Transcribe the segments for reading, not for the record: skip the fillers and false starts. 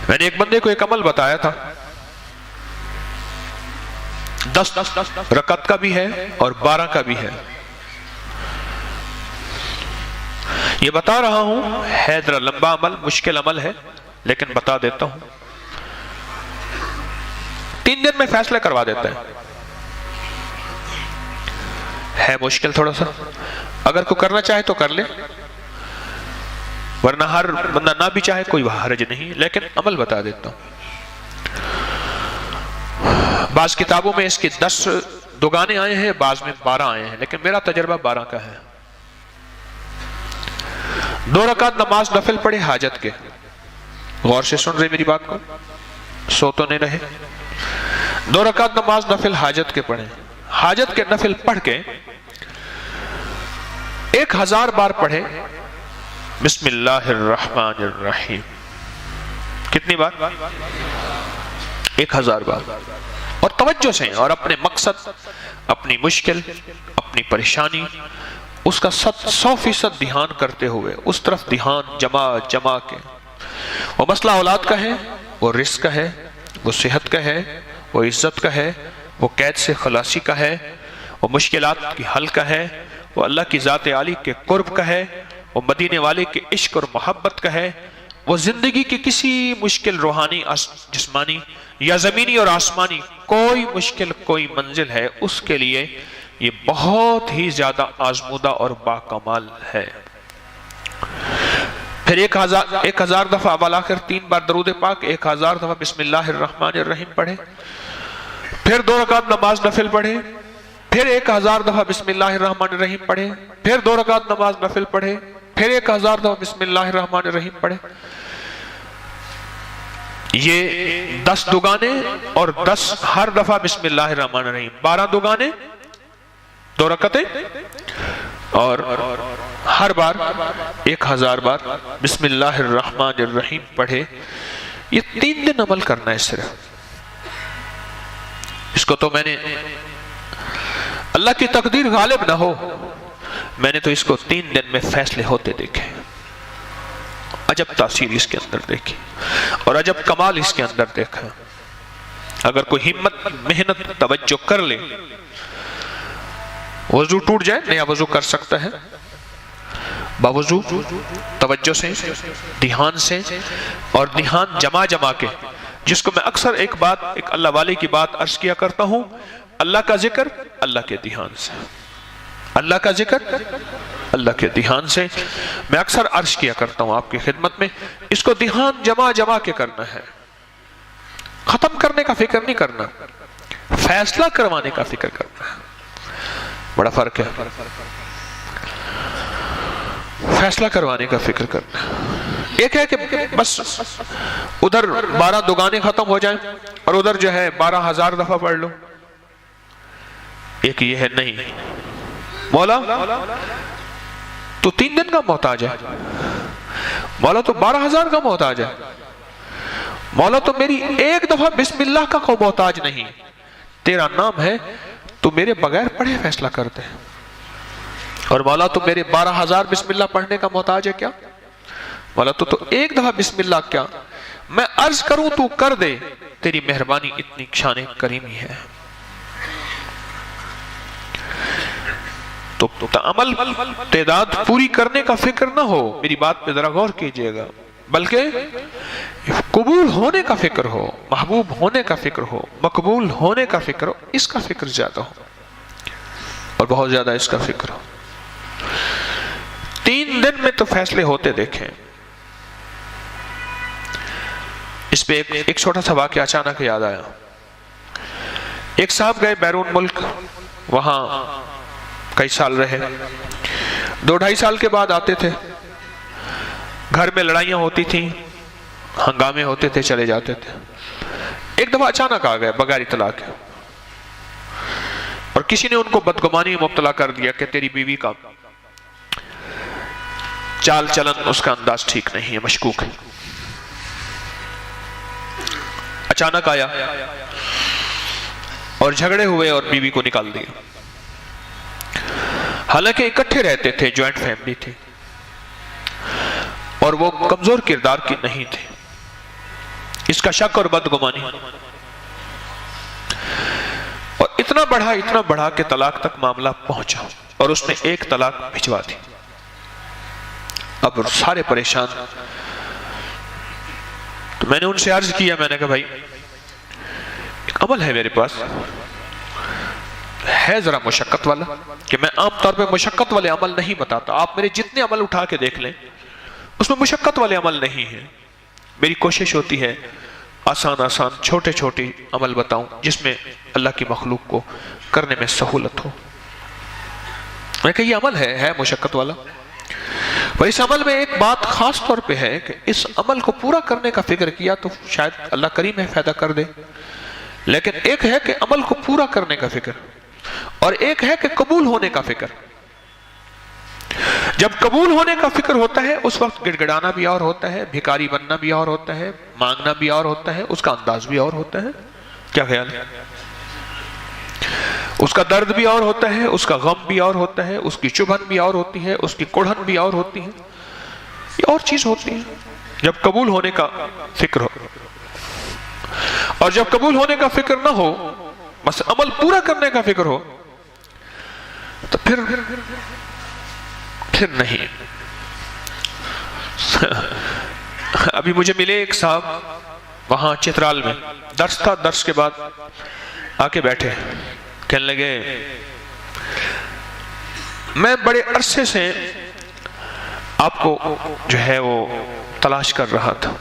میں نے ایک بندے کو ایک عمل بتایا تھا، 10 رکعت کا بھی ہے اور 12 کا بھی ہے. یہ بتا رہا ہوں، ہے ذرا لمبا عمل، مشکل عمل ہے، لیکن بتا دیتا ہوں. 3 دن میں فیصلہ کروا دیتا ہے مشکل تھوڑا سا. اگر کوئی کرنا چاہے تو کر لے، ورنہ ہر بندہ نہ بھی چاہے کوئی حرج نہیں، لیکن عمل بتا دیتا ہوں. بعض کتابوں میں اس کے 10 دگانے آئے ہیں، بعض میں 12 آئے ہیں، لیکن میرا تجربہ 12 کا ہے. 2 رکعت نماز نفل پڑھے حاجت کے. غور سے سن رہے میری بات کو، سو تو نہیں رہے. 2 رکعت نماز نفل حاجت کے پڑھیں. حاجت کے نفل پڑھ کے 1000 بار پڑھے بسم اللہ الرحمن الرحیم. کتنی بار؟ 1000 بار. اور توجہ سے، اور اپنے مقصد، اپنی مشکل، اپنی پریشانی، اس کا 100% دھیان کرتے ہوئے، اس طرف دھیان جمع کے. وہ مسئلہ اولاد کا ہے، وہ رزق کا ہے، وہ صحت کا ہے، وہ عزت کا ہے، وہ قید سے خلاصی کا ہے، وہ مشکلات کی حل کا ہے، وہ اللہ کی ذات عالی کے قرب کا ہے، وہ مدینے والے کے عشق اور محبت کا ہے، وہ زندگی کی کسی مشکل روحانی، جسمانی یا زمینی اور آسمانی کوئی مشکل، کوئی منزل ہے، اس کے لیے یہ بہت ہی زیادہ آزمودہ اور باکمال ہے. پھر 1000 دفعہ بالآخر 3 بار درود پاک، 1000 دفعہ بسم اللہ الرحمن الرحیم پڑھے. پھر 2 رکعت نماز نفل پڑھے. پھر 1000 دفعہ بسم اللہ الرحمن الرحیم پڑھے. پھر 2 رکعت نماز نفل پڑھے. پھر 1000 دفعہ بسم اللہ الرحمن الرحیم پڑھے. یہ 10 دگانے اور 10 ہر دفعہ بسم اللہ الرحمن الرحیم، 12 دگانے، 2 رکعتیں، اور ہر بار 1000 بار بسم اللہ الرحمن الرحیم پڑھے. یہ 3 دن عمل کرنا ہے صرف. اس کو تو میں نے، اللہ کی تقدیر غالب نہ ہو، میں نے تو اس کو 3 دن میں فیصلے ہوتے دیکھے. عجب تاثیر اس کے اندر دیکھی اور عجب کمال اس کے اندر دیکھا. اگر کوئی ہمت، محنت، توجہ کر لے، وضو ٹوٹ جائے نیا وضو کر سکتا ہے، باوضو توجہ سے، دھیان سے، اور دھیان جمع کے، جس کو میں اکثر ایک اللہ والے کی بات عرض کیا کرتا ہوں، اللہ کا ذکر اللہ کے دھیان سے، اللہ کا ذکر اللہ کے دھیان سے. میں اکثر عرض کیا کرتا ہوں آپ کی خدمت میں، اس کو دھیان جمع کے کرنا ہے. ختم کرنے کا فکر نہیں کرنا، فیصلہ کروانے کا فکر کرنا ہے. بڑا فرق ہے. فیصلہ کروانے کا فکر کرنا. ایک ہے کہ بس ادھر 12 دگانے ختم ہو جائیں اور ادھر جو ہے 12,000 دفعہ پڑھ لو. ایک یہ ہے نہیں، مولا تو 3 دن کا محتاج ہے، مولا تو 12,000 کا محتاج ہے، مولا تو میری 1 دفعہ بسم اللہ کا کوئی محتاج نہیں. تیرا نام ہے، تو میرے بغیر پڑھے فیصلہ کرتے ہیں. اور مولا تو میرے 12,000 بسم اللہ پڑھنے کا محتاج ہے کیا؟ مولا تو 1 دفعہ بسم اللہ کیا، میں عرض کروں تو کر دے، تیری مہربانی اتنی شان کریمی ہے. تو عمل تعداد پوری کرنے کا فکر نہ ہو، میری بات پہ ذرا غور کیجئے گا، بلکہ قبول ہونے کا فکر ہو، محبوب ہونے کا فکر ہو، مقبول ہونے کا فکر ہو. اس کا فکر زیادہ ہو اور بہت زیادہ اس کا فکر ہو. 3 دن میں تو فیصلے ہوتے دیکھیں. اس پہ ایک چھوٹا سا واقعہ اچانک یاد آیا. ایک صاحب گئے بیرون ملک، وہاں کئی سال رہے. 2-2.5 سال کے بعد آتے تھے، گھر میں لڑائیاں ہوتی تھیں، ہنگامے ہوتے تھے، چلے جاتے تھے. ایک دفعہ اچانک آ گئے بغیر اطلاع کے، اور کسی نے ان کو بدگمانی میں مبتلا کر دیا کہ تیری بیوی کا چال چلن، اس کا انداز ٹھیک نہیں ہے، مشکوک ہے. اچانک آیا اور جھگڑے ہوئے اور بیوی کو نکال دیا. حالانکہ اکٹھے رہتے تھے، جوائنٹ فیملی تھی، اور وہ کمزور کردار کی نہیں تھے. اس کا شک اور بدگمانی، اور اتنا بڑھا کہ طلاق تک معاملہ پہنچا، اور اس نے ایک طلاق بھجوا دی۔ اب سارے پریشان، تو میں نے ان سے عرض کیا، میں نے کہا بھائی ایک عمل ہے میرے پاس، ہے ذرا مشقت والا، کہ میں عام طور پہ مشقت والے عمل نہیں بتاتا، آپ میرے جتنے عمل اٹھا کے دیکھ لیں اس میں مشقت والے عمل نہیں ہیں، میری کوشش ہوتی ہے آسان چھوٹے چھوٹے عمل بتاؤں جس میں اللہ کی مخلوق کو کرنے میں سہولت ہو۔ میں کہا یہ عمل ہے مشقت والا، اور اس عمل میں ایک بات خاص طور پہ ہے کہ اس عمل کو پورا کرنے کا فکر کیا تو شاید اللہ کریم ہے فائدہ کر دے، لیکن ایک ہے کہ عمل کو پورا کرنے کا فکر، اور ایک ہے کہ قبول ہونے کا فکر۔ جب قبول ہونے کا فکر ہوتا ہے اس وقت گڑ گڑانا بھی اور ہوتا ہے، بھکاری بننا بھی اور ہوتا ہے، مانگنا بھی اور ہوتا ہے، اس کا انداز بھی اور ہوتا ہے۔ کیا خیال ہے؟ اس کا درد بھی اور ہوتا ہے، اس کا غم بھی اور ہوتا ہے، اس کی چبھن بھی اور ہوتی ہے، اس کی کڑھن بھی اور ہوتی ہے، یہ اور چیز ہوتی ہے جب قبول ہونے کا فکر ہو۔ اور جب قبول ہونے کا فکر نہ ہو، بس عمل پورا کرنے کا فکر ہو، تو پھر نہیں۔ ابھی مجھے ملے ایک صاحب وہاں چترال میں، درس تھا، درس کے بعد آ کے بیٹھے، کہنے لگے میں بڑے عرصے سے آپ کو جو ہے وہ تلاش کر رہا تھا،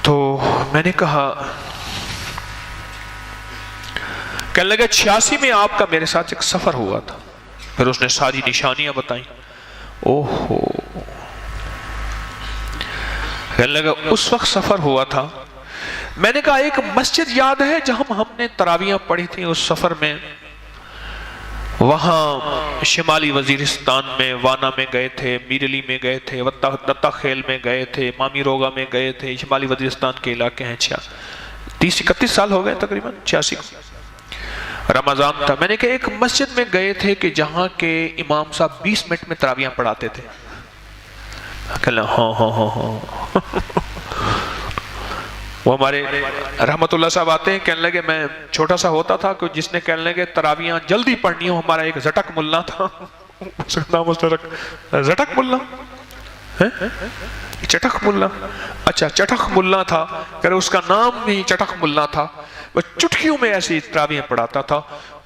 تو میں نے کہا، کہنے لگے 86 میں آپ کا میرے ساتھ ایک سفر ہوا تھا، پھر اس نے ساری نشانیاں بتائیں۔ اوہو، کہنے لگا اس وقت سفر ہوا تھا، میں نے کہا ایک مسجد یاد ہے جہاں ہم نے تراویحیں پڑھی تھیں اس سفر میں، وہاں شمالی وزیرستان میں وانا میں گئے تھے، میرلی میں گئے تھے، دتا خیل میں گئے تھے، مامی روگا میں گئے تھے، شمالی وزیرستان کے علاقے ہیں۔ 30-31 سال ہو گئے تقریباً، 86 رمضان تھا۔ میں نے کہا ایک مسجد میں گئے تھے کہ جہاں کے امام صاحب 20 منٹ میں تراویحیں پڑھاتے تھے۔ کہنا ہاں وہ ہمارے رحمت اللہ صاحب آتے ہیں، کہنے لگے میں چھوٹا سا ہوتا تھا کہ جس نے کہنے لگے تراویحیں جلدی پڑھنی ہو، ہمارا ایک زٹک ملا تھا، اس کا نام زٹک ملا، چٹک ملا، اچھا چٹک ملا تھا، کہ اس کا نام بھی چٹک ملا تھا، وہ چٹکیوں میں ایسی تراویحیں پڑھاتا تھا،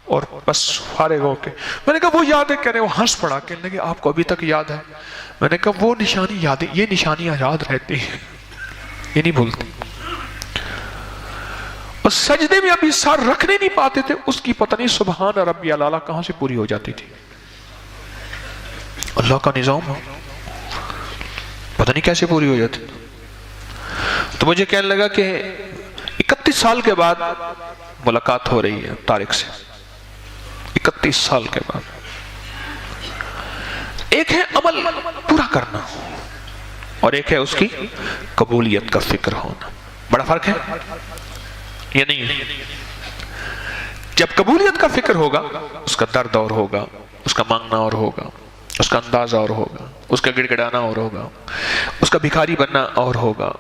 اور بس فارغ ہو کے میں نے کہا وہ یاد ہے؟ کہنے وہ ہنس پڑا، کہنے لگے آپ کو ابھی تک یاد ہے؟ میں نے کہا وہ نشانی یاد ہے، یہ نشانیاں یاد رہتی ہیں، یہ نہیں بھولتی۔ اور سجدے میں ابھی سر رکھنے نہیں پاتے تھے، اس کی پتہ نہیں سبحان ربی الاعلیٰ کہاں سے پوری ہو جاتی تھی۔ اللہ کا نظام پتہ نہیں کیسے پوری ہو جاتی۔ تو مجھے کہنے لگا کہ 31 سال کے بعد ملاقات ہو رہی ہے طارق سے، 31 سال کے بعد۔ ایک ہے عمل پورا کرنا، اور ایک ہے اس کی قبولیت کا فکر ہونا، بڑا فرق ہے یہ نہیں؟ جب قبولیت کا فکر ہوگا اس کا درد اور ہوگا، اس کا مانگنا اور ہوگا، اس کا انداز اور ہوگا، اس کا گڑ گڑانا اور ہوگا، اس کا بھکاری بننا اور ہوگا،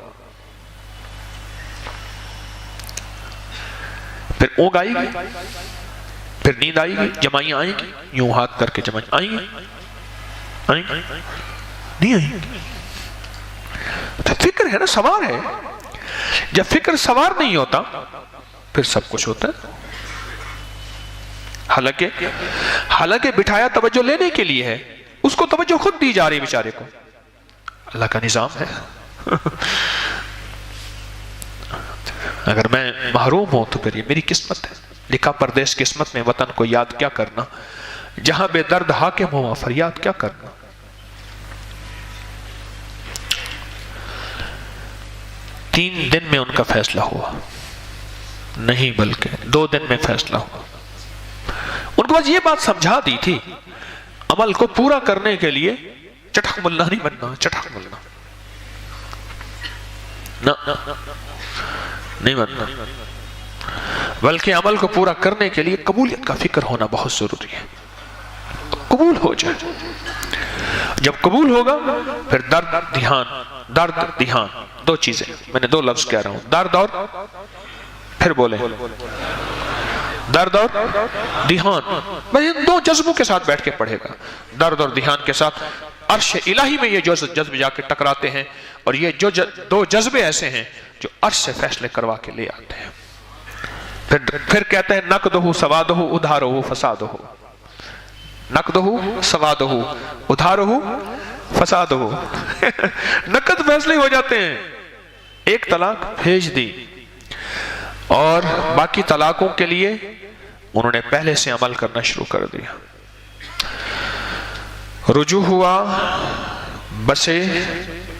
پھر اونگ آئے گی، پھر نیند آئے گی، جمائیاں آئیں گی، یوں ہاتھ کر کے جمائیاں آئیں گی، نہیں آئیں گی۔ تو فکر ہے نا، سوار ہے۔ جب فکر سوار نہیں ہوتا پھر سب کچھ ہوتا ہے۔ حالانکہ بٹھایا توجہ لینے کے لیے ہے، اس کو توجہ خود دی جا رہی بیچارے کو، اللہ کا نظام ہے۔ اگر میں محروم ہوں تو پھر یہ میری قسمت ہے، لکھا پردیس قسمت میں وطن کو یاد کیا کرنا، جہاں بے درد حاکم ہوا فریاد کیا کرنا۔ 3 دن میں ان کا فیصلہ ہوا، نہیں بلکہ 2 دن میں فیصلہ ہوا۔ ان کو بس یہ بات سمجھا دی تھی، عمل کو پورا کرنے کے لیے چٹک ملنا نہیں بننا، چٹک ملنا نہیں بننا، بلکہ عمل کو پورا کرنے کے لیے قبولیت کا فکر ہونا بہت ضروری ہے، قبول ہو جائے۔ جب قبول ہوگا پھر درد دھیان، دو چیزیں، میں نے دو لفظ کہہ رہا ہوں، درد اور پھر بولیں درد اور دھیان، میں ان دو جذبوں کے ساتھ بیٹھ کے پڑھے گا، درد اور دھیان کے ساتھ عرش الہی میں یہ جو جذبے جا کے ٹکراتے ہیں، اور یہ جو دو جذبے ایسے ہیں جو عرش سے فیصلے کروا کے لے آتے ہیں۔ پھر کہتے ہیں نقدہ سوادہ ادھارہ فسادہ، نقدہ سوادہ ادھارہ فسادہ، نقد فیصلے ہو جاتے ہیں، ایک طلاق بھیج دی، اور باقی طلاقوں کے لیے انہوں نے پہلے سے عمل کرنا شروع کر دیا، رجوع ہوا، بسے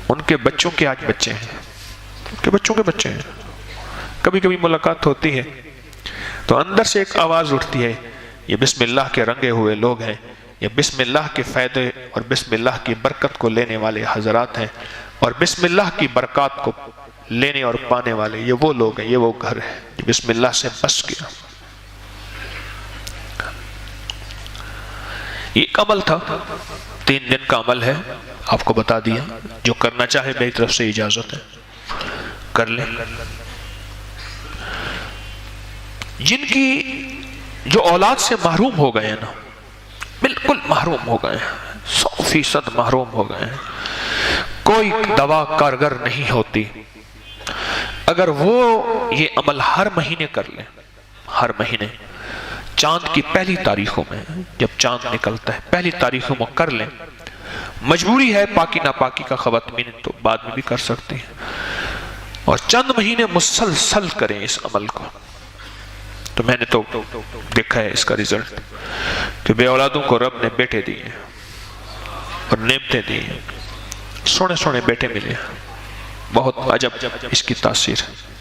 ان کے بچوں کے آج بچے ہیں، ان کے بچوں کے بچے ہیں، کبھی کبھی ملاقات ہوتی ہے تو اندر سے ایک آواز اٹھتی ہے، یہ بسم اللہ کے رنگے ہوئے لوگ ہیں، یہ بسم اللہ کے فائدے اور بسم اللہ کی برکت کو لینے والے حضرات ہیں، اور بسم اللہ کی برکات کو لینے اور پانے والے یہ وہ لوگ ہیں، یہ وہ گھر ہے جو بسم اللہ سے بس گیا۔ یہ ایک عمل تھا، 3 دن کا عمل ہے، آپ کو بتا دیا، جو کرنا چاہے میری طرف سے اجازت ہے کر لیں۔ جن کی جو اولاد سے محروم ہو گئے ہیں نا، بالکل محروم ہو گئے ہیں، 100% محروم ہو گئے ہیں، کوئی دوا کارگر نہیں ہوتی، اگر وہ یہ عمل ہر مہینے کر لیں، ہر مہینے چاند کی پہلی تاریخوں میں، جب چاند نکلتا ہے پہلی تاریخوں میں کر لیں، مجبوری ہے پاکی ناپاکی کا خواتین تو بعد میں بھی کر سکتے ہیں، اور چند مہینے مسلسل کریں اس عمل کو، تو میں نے تو دیکھا ہے اس کا رزلٹ کہ بے اولادوں کو رب نے بیٹے دیے اور نعمتیں دی، سونے سونے بیٹے ملے، بہت عجب اس کی تاثیر ہے۔